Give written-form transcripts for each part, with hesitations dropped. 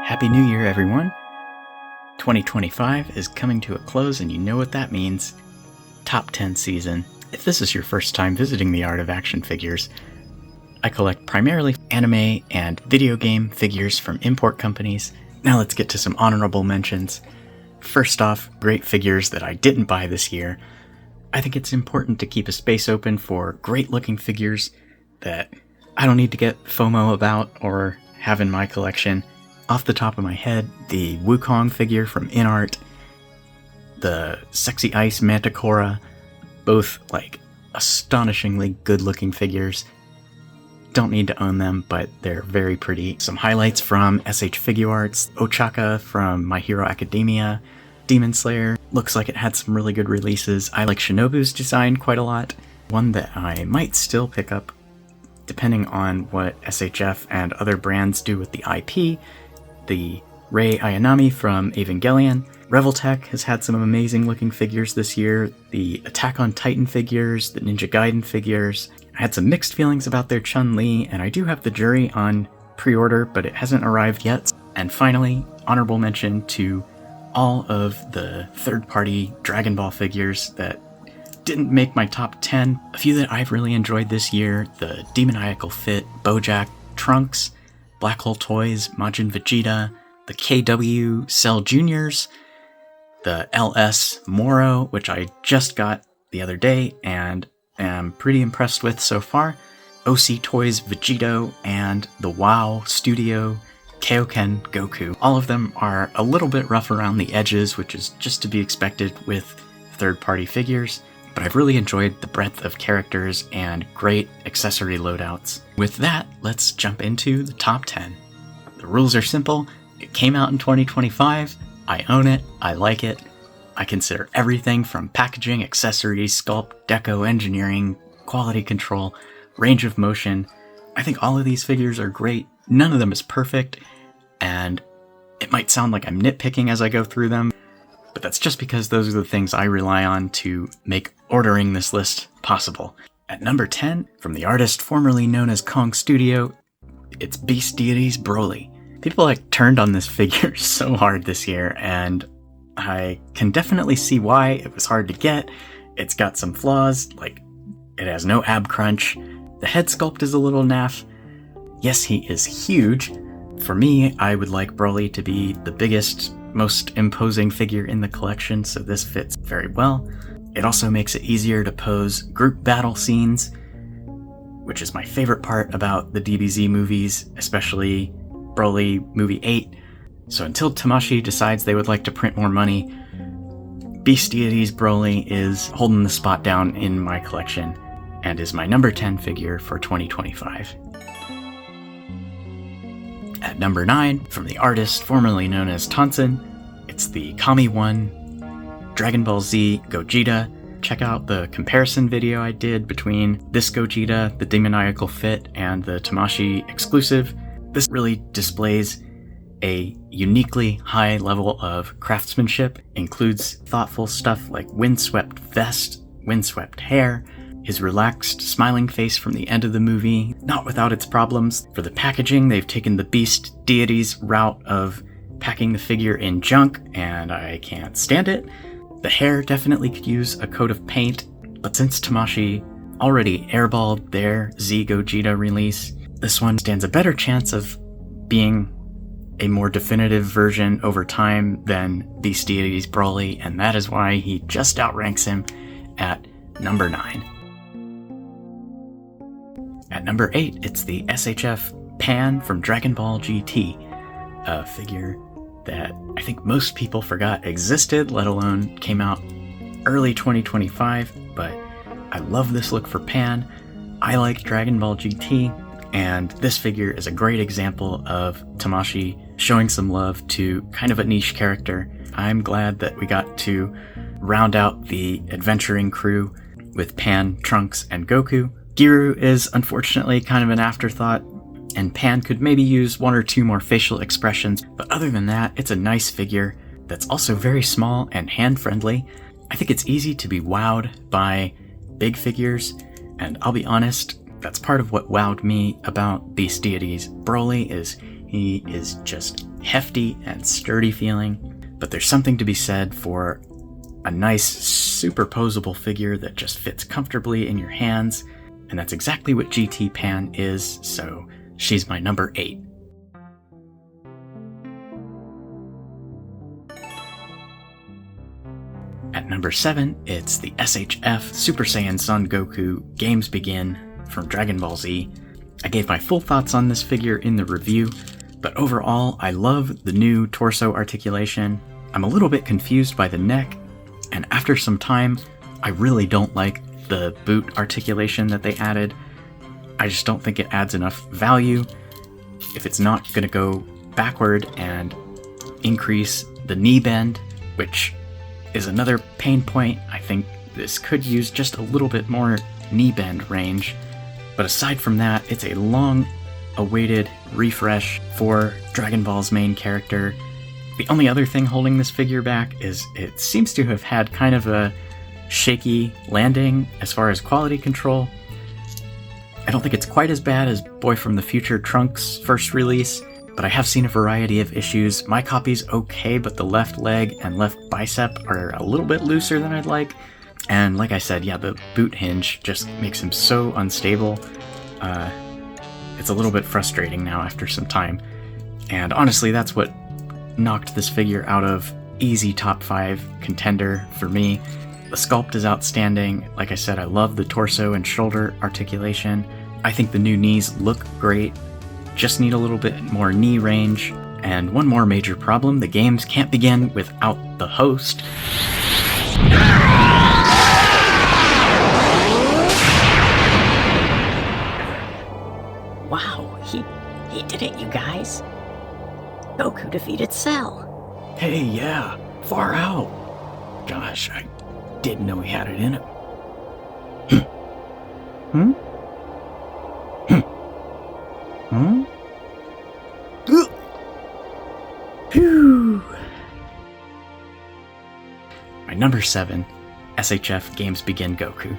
Happy New Year, everyone! 2025 is coming to a close, and you know what that means. Top 10 season. If this is your first time visiting the Art of Action Figures, I collect primarily anime and video game figures from import companies. Now let's get to some honorable mentions. First off, great figures that I didn't buy this year. I think it's important to keep a space open for great-looking figures that I don't need to get FOMO about or have in my collection. Off the top of my head, the Wukong figure from InArt, the Sexy Ice Manticora, both astonishingly good-looking figures. Don't need to own them, but they're very pretty. Some highlights from SHFiguarts, Ochaka from My Hero Academia, Demon Slayer, looks like it had some really good releases. I like Shinobu's design quite a lot. One that I might still pick up, depending on what SHF and other brands do with the IP, the Rei Ayanami from Evangelion. Reveltech has had some amazing looking figures this year. The Attack on Titan figures, the Ninja Gaiden figures. I had some mixed feelings about their Chun-Li, and I do have the Jury on pre-order, but it hasn't arrived yet. And finally, honorable mention to all of the third-party Dragon Ball figures that didn't make my top 10. A few that I've really enjoyed this year: the Demoniacal Fit, Bojack, Trunks, Black Hole Toys, Majin Vegeta, the KW Cell Juniors, the LS Moro, which I just got the other day and am pretty impressed with so far, OC Toys Vegito, and the WoW Studio Kaioken Goku. All of them are a little bit rough around the edges, which is just to be expected with third-party figures, but I've really enjoyed the breadth of characters and great accessory loadouts. With that, let's jump into the top 10. The rules are simple. It came out in 2025. I own it. I like it. I consider everything from packaging, accessories, sculpt, deco, engineering, quality control, range of motion. I think all of these figures are great. None of them is perfect, and it might sound like I'm nitpicking as I go through them, but that's just because those are the things I rely on to make ordering this list possible. At number 10, from the artist formerly known as Kong Studio, it's Beast Deities Broly. People turned on this figure so hard this year, and I can definitely see why. It was hard to get. It's got some flaws, it has no ab crunch. The head sculpt is a little naff. Yes, he is huge. For me, I would like Broly to be the biggest, most imposing figure in the collection, so this fits very well. It also makes it easier to pose group battle scenes, which is my favorite part about the DBZ movies, especially Broly Movie 8. So until Tamashii decides they would like to print more money, Beast Deities Broly is holding the spot down in my collection and is my number 10 figure for 2025. At number 9, from the artist formerly known as Tonson, it's the Kami 1 Dragon Ball Z Gogeta. Check out the comparison video I did between this Gogeta, the Demoniacal Fit, and the Tamashii exclusive. This really displays a uniquely high level of craftsmanship, includes thoughtful stuff like windswept vest, windswept hair, his relaxed, smiling face from the end of the movie, not without its problems. For the packaging, they've taken the Beast Deities route of packing the figure in junk, and I can't stand it. The hair definitely could use a coat of paint, but since Tamashii already airballed their Z Gogeta release, this one stands a better chance of being a more definitive version over time than Beast Deities Broly, and that is why he just outranks him at number 9. At number 8, it's the SHF Pan from Dragon Ball GT, a figure that I think most people forgot existed, let alone came out early 2025, but I love this look for Pan. I like Dragon Ball GT, and this figure is a great example of Tamashii showing some love to kind of a niche character. I'm glad that we got to round out the adventuring crew with Pan, Trunks, and Goku. Giru is unfortunately kind of an afterthought, and Pan could maybe use one or two more facial expressions, but other than that, it's a nice figure that's also very small and hand-friendly. I think it's easy to be wowed by big figures, and I'll be honest, That's part of what wowed me about these deities. Broly he is just hefty and sturdy feeling, but there's something to be said for a nice superposable figure that just fits comfortably in your hands, and that's exactly what GT Pan is, so she's my number 8. At number 7, it's the SHF Super Saiyan Son Goku Games Begin from Dragon Ball Z. I gave my full thoughts on this figure in the review, but overall I love the new torso articulation. I'm a little bit confused by the neck, and after some time, I really don't like the boot articulation that they added. I just don't think it adds enough value. If it's not going to go backward and increase the knee bend, which is another pain point, I think this could use just a little bit more knee bend range. But aside from that, it's a long-awaited refresh for Dragon Ball's main character. The only other thing holding this figure back is it seems to have had kind of a shaky landing as far as quality control. I don't think it's quite as bad as Boy from the Future Trunks' first release, but I have seen a variety of issues. My copy's okay, but the left leg and left bicep are a little bit looser than I'd like. And like I said, yeah, the boot hinge just makes him so unstable. It's a little bit frustrating now after some time. And honestly, that's what knocked this figure out of easy top 5 contender for me. The sculpt is outstanding. Like I said, I love the torso and shoulder articulation. I think the new knees look great. Just need a little bit more knee range. And one more major problem, the games can't begin without the host. Wow, he did it, you guys. Goku defeated Cell. Hey, yeah, far out. Gosh, I didn't know he had it in him. Hmm? Hmm? Phew. My number 7, SHF Games Begin Goku.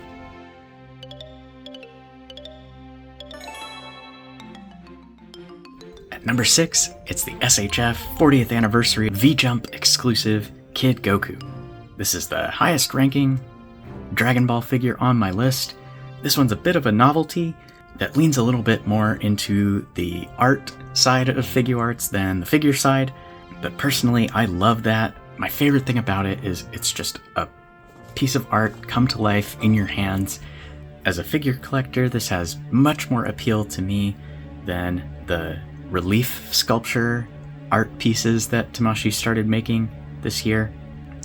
At number 6, it's the SHF 40th Anniversary V-Jump exclusive Kid Goku. This is the highest ranking Dragon Ball figure on my list. This one's a bit of a novelty that leans a little bit more into the art side of Figuarts than the figure side, but personally I love that. My favorite thing about it is it's just a piece of art come to life in your hands. As a figure collector, this has much more appeal to me than the relief sculpture art pieces that Tamashii started making this year.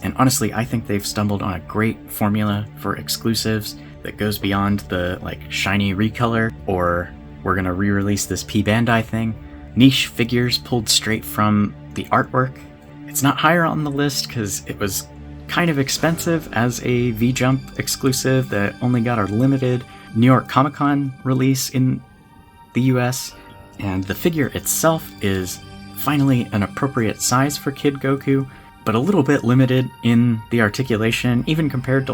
And honestly, I think they've stumbled on a great formula for exclusives that goes beyond the shiny recolor or we're gonna re-release this P Bandai thing. Niche figures pulled straight from the artwork. It's not higher on the list because it was kind of expensive as a V-Jump exclusive that only got a limited New York Comic Con release in the US. And the figure itself is finally an appropriate size for Kid Goku, but a little bit limited in the articulation, even compared to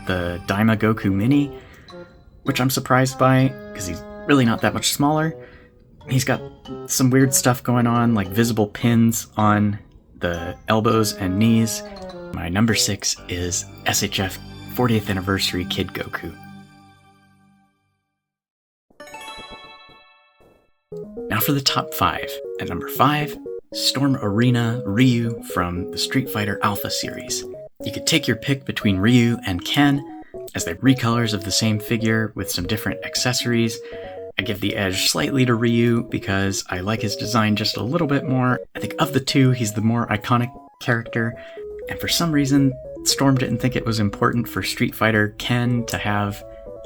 the Daima Goku Mini, which I'm surprised by, because he's really not that much smaller. He's got some weird stuff going on, like visible pins on the elbows and knees. My number 6 is SHF 40th Anniversary Kid Goku. Now for the top 5. At number 5, Storm Arena Ryu from the Street Fighter Alpha series. You could take your pick between Ryu and Ken, as they're recolors of the same figure with some different accessories. I give the edge slightly to Ryu because I like his design just a little bit more. I think of the two, he's the more iconic character, and for some reason, Storm didn't think it was important for Street Fighter Ken to have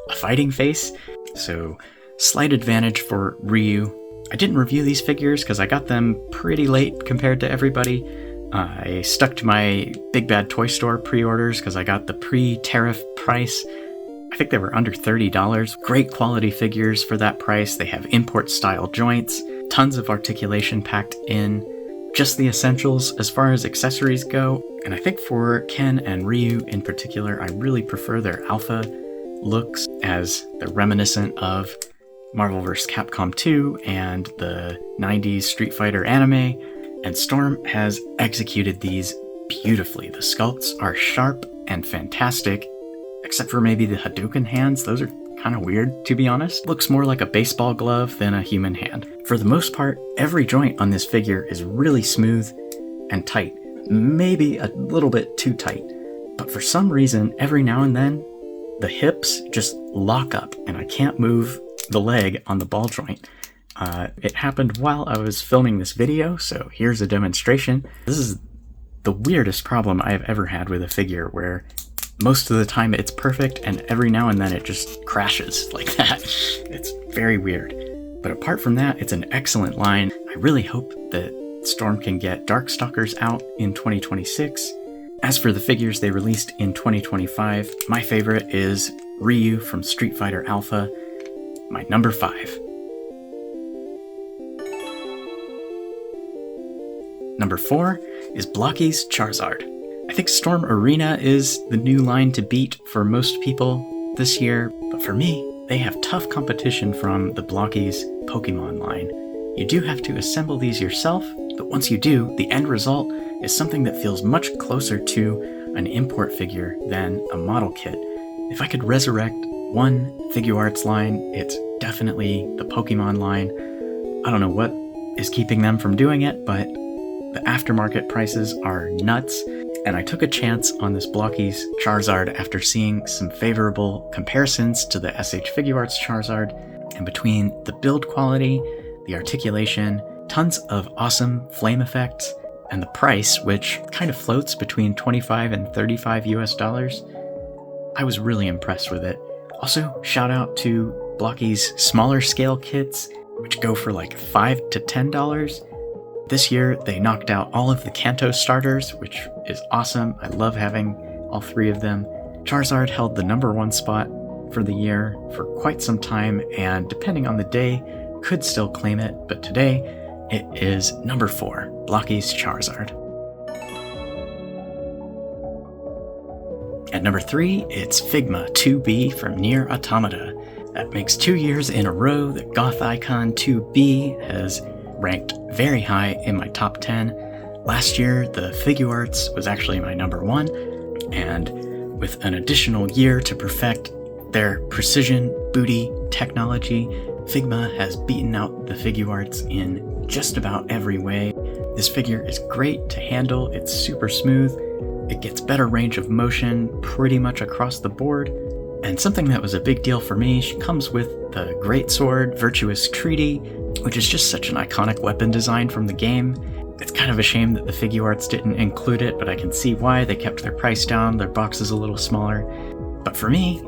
a fighting face, so slight advantage for Ryu. I didn't review these figures because I got them pretty late compared to everybody. I stuck to my Big Bad Toy Store pre-orders because I got the pre-tariff price. I think they were under $30. Great quality figures for that price. They have import-style joints, tons of articulation packed in, just the essentials as far as accessories go. And I think for Ken and Ryu in particular, I really prefer their alpha looks as they're reminiscent of Marvel vs. Capcom 2 and the 90s Street Fighter anime, and Storm has executed these beautifully. The sculpts are sharp and fantastic, except for maybe the Hadouken hands. Those are kind of weird, to be honest. Looks more like a baseball glove than a human hand. For the most part, every joint on this figure is really smooth and tight, maybe a little bit too tight. But for some reason, every now and then, the hips just lock up and I can't move the leg on the ball joint. It happened while I was filming this video, so here's a demonstration. This is the weirdest problem I have ever had with a figure, where most of the time it's perfect and every now and then it just crashes like that. It's very weird. But apart from that, it's an excellent line. I really hope that Storm can get Darkstalkers out in 2026. As for the figures they released in 2025, my favorite is Ryu from Street Fighter Alpha, my number 5. Number 4 is Blocky's Charizard. I think Storm Arena is the new line to beat for most people this year, but for me, they have tough competition from the Blocky's Pokemon line. You do have to assemble these yourself, but once you do, the end result is something that feels much closer to an import figure than a model kit. If I could resurrect one SHFiguarts line, it's definitely the Pokemon line. I don't know what is keeping them from doing it, but the aftermarket prices are nuts, and I took a chance on this Blocky's Charizard after seeing some favorable comparisons to the SHFiguarts Charizard, and between the build quality, the articulation, tons of awesome flame effects, and the price, which kind of floats between $25 and $35 US, I was really impressed with it. Also, shout out to Blocky's smaller scale kits, which go for like $5 to $10. This year, they knocked out all of the Kanto starters, which is awesome. I love having all 3 of them. Charizard held the number 1 spot for the year for quite some time, and depending on the day, could still claim it, but today, it is number 4, Blocky's Charizard. At number 3, it's Figma 2B from Nier Automata. That makes 2 years in a row that Goth Icon 2B has ranked very high in my top 10. Last year, the SHFiguarts was actually my number 1, and with an additional year to perfect their precision booty technology, Figma has beaten out the SHFiguarts in just about every way. This figure is great to handle, it's super smooth, it gets better range of motion pretty much across the board, and something that was a big deal for me, she comes with the Greatsword Virtuous Treaty, which is just such an iconic weapon design from the game. It's kind of a shame that the SHFiguarts didn't include it, but I can see why. They kept their price down, their box is a little smaller. But for me,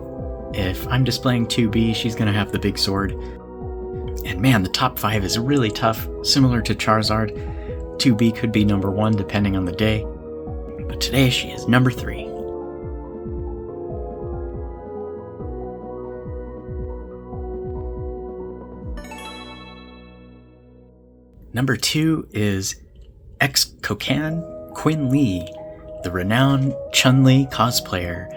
if I'm displaying 2B, she's gonna have the big sword. And man, the top 5 is really tough, similar to Charizard. 2B could be number 1 depending on the day, but today she is number 3. Number 2 is X-Kokan Quinn Lee, the renowned Chun-Li cosplayer.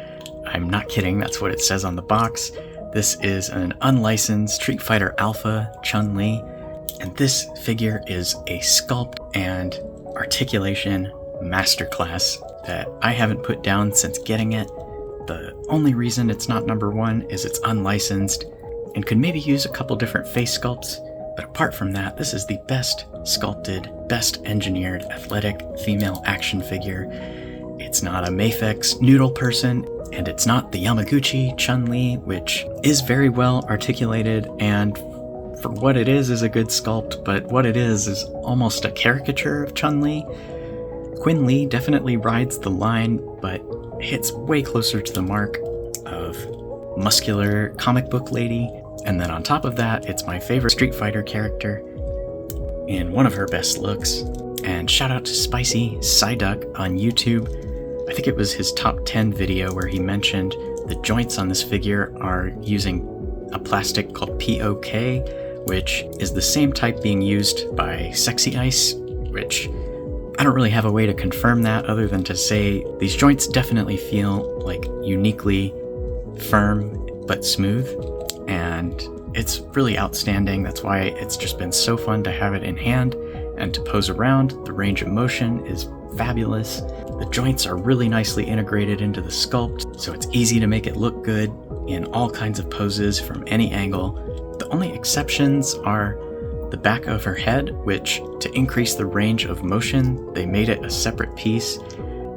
I'm not kidding, that's what it says on the box. This is an unlicensed Street Fighter Alpha Chun-Li, and this figure is a sculpt and articulation masterclass that I haven't put down since getting it. The only reason it's not number 1 is it's unlicensed and could maybe use a couple different face sculpts. But apart from that, this is the best sculpted, best engineered, athletic female action figure. It's not a Mafex noodle person, and it's not the Yamaguchi Chun-Li, which is very well articulated, and for what it is a good sculpt, but what it is almost a caricature of Chun-Li. Quinn Lee definitely rides the line, but hits way closer to the mark of muscular comic book lady. And then on top of that, it's my favorite Street Fighter character in one of her best looks. And shout out to Spicy Psyduck on YouTube. I think it was his top 10 video where he mentioned the joints on this figure are using a plastic called POK, which is the same type being used by Sexy Ice, which I don't really have a way to confirm that other than to say these joints definitely feel like uniquely firm but smooth, and it's really outstanding. That's why it's just been so fun to have it in hand and to pose around. The range of motion is fabulous. The joints are really nicely integrated into the sculpt, so it's easy to make it look good in all kinds of poses from any angle. The only exceptions are the back of her head, which, to increase the range of motion, they made it a separate piece.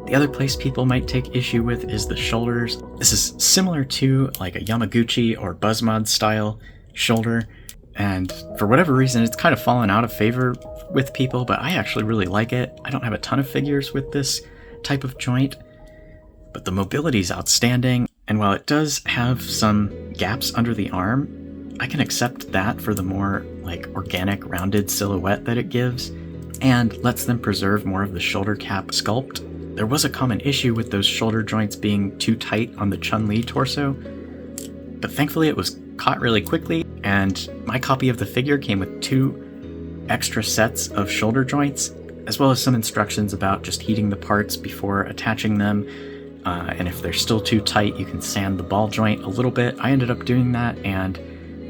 The other place people might take issue with is the shoulders. This is similar to like a Yamaguchi or Buzzmod style shoulder, and for whatever reason it's kind of fallen out of favor with people, but I actually really like it. I don't have a ton of figures with this type of joint, but the mobility is outstanding, and while it does have some gaps under the arm, I can accept that for the more like organic rounded silhouette that it gives, and lets them preserve more of the shoulder cap sculpt. There was a common issue with those shoulder joints being too tight on the Chun-Li torso, but thankfully it was caught really quickly, and my copy of the figure came with 2 extra sets of shoulder joints, as well as some instructions about just heating the parts before attaching them, and if they're still too tight you can sand the ball joint a little bit. I ended up doing that, and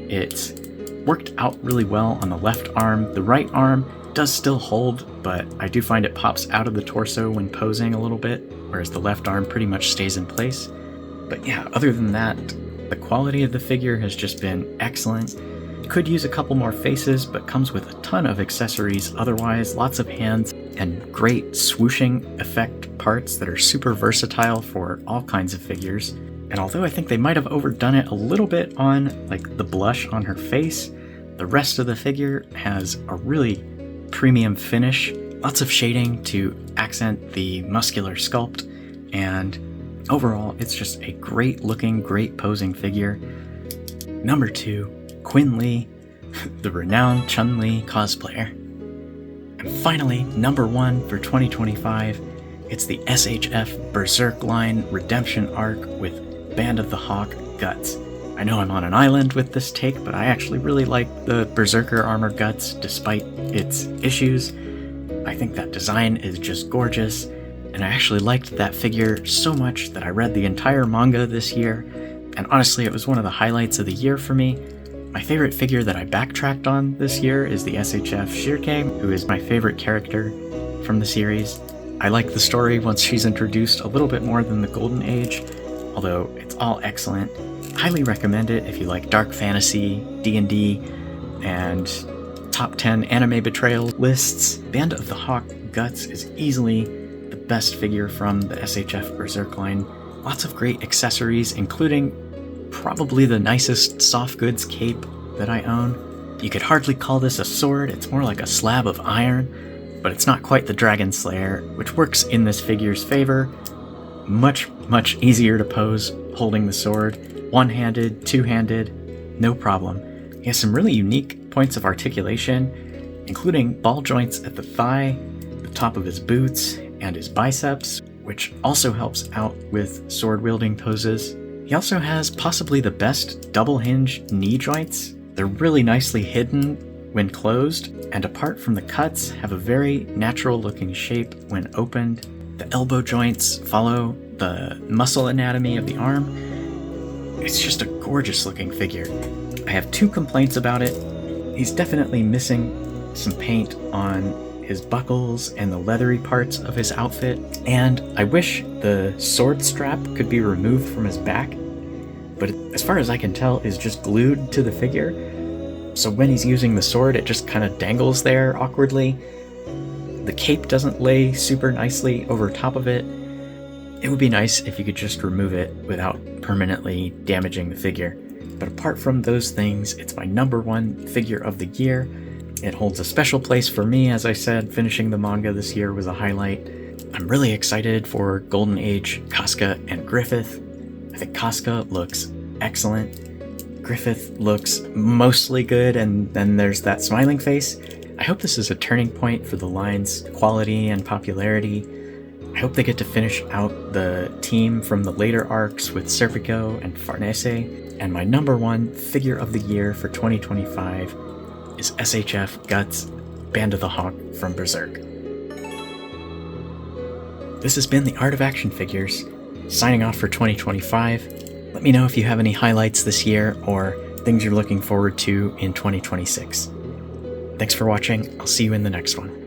it worked out really well on the left arm. The right arm does still hold, but I do find it pops out of the torso when posing a little bit, whereas the left arm pretty much stays in place. But yeah, other than that, the quality of the figure has just been excellent. Could use a couple more faces, but comes with a ton of accessories otherwise, lots of hands, and great swooshing effect parts that are super versatile for all kinds of figures. And although I think they might have overdone it a little bit on like the blush on her face, the rest of the figure has a really premium finish, lots of shading to accent the muscular sculpt, and overall it's just a great looking, great posing figure. Number 2, Quinn Lee, the renowned Chun-Li cosplayer. And finally, number 1 for 2025, it's the SHF Berserk line redemption arc with Band of the Hawk guts. I know I'm on an island with this take, but I actually really like the Berserker armor guts despite its issues. I think that design is just gorgeous, and I actually liked that figure so much that I read the entire manga this year, and honestly it was one of the highlights of the year for me. My favorite figure that I backtracked on this year is the SHFiguarts, who is my favorite character from the series. I like the story once she's introduced a little bit more than the Golden Age, although it's all excellent. Highly recommend it if you like dark fantasy, D&D, and top 10 anime betrayal lists. Band of the Hawk Guts is easily the best figure from the SHF Berserk line. Lots of great accessories, including probably the nicest soft goods cape that I own. You could hardly call this a sword, it's more like a slab of iron, but it's not quite the Dragon Slayer, which works in this figure's favor. Much easier to pose holding the sword. One-handed, two-handed, no problem. He has some really unique points of articulation, including ball joints at the thigh, the top of his boots, and his biceps, which also helps out with sword-wielding poses. He also has possibly the best double-hinge knee joints. They're really nicely hidden when closed, and apart from the cuts, have a very natural-looking shape when opened. The elbow joints follow the muscle anatomy of the arm. It's just a gorgeous looking figure. I have 2 complaints about it. He's definitely missing some paint on his buckles and the leathery parts of his outfit, and I wish the sword strap could be removed from his back, but as far as I can tell is just glued to the figure, so when he's using the sword it just kind of dangles there awkwardly. The cape doesn't lay super nicely over top of it. It would be nice if you could just remove it without permanently damaging the figure. But apart from those things, it's my number 1 figure of the year. It holds a special place for me, as I said. Finishing the manga this year was a highlight. I'm really excited for Golden Age Casca and Griffith. I think Casca looks excellent. Griffith looks mostly good, and then there's that smiling face. I hope this is a turning point for the line's quality and popularity. I hope they get to finish out the team from the later arcs with Serpico and Farnese, and my number 1 figure of the year for 2025 is SHF Guts, Band of the Hawk from Berserk. This has been the Art of Action Figures, signing off for 2025. Let me know if you have any highlights this year or things you're looking forward to in 2026. Thanks for watching. I'll see you in the next one.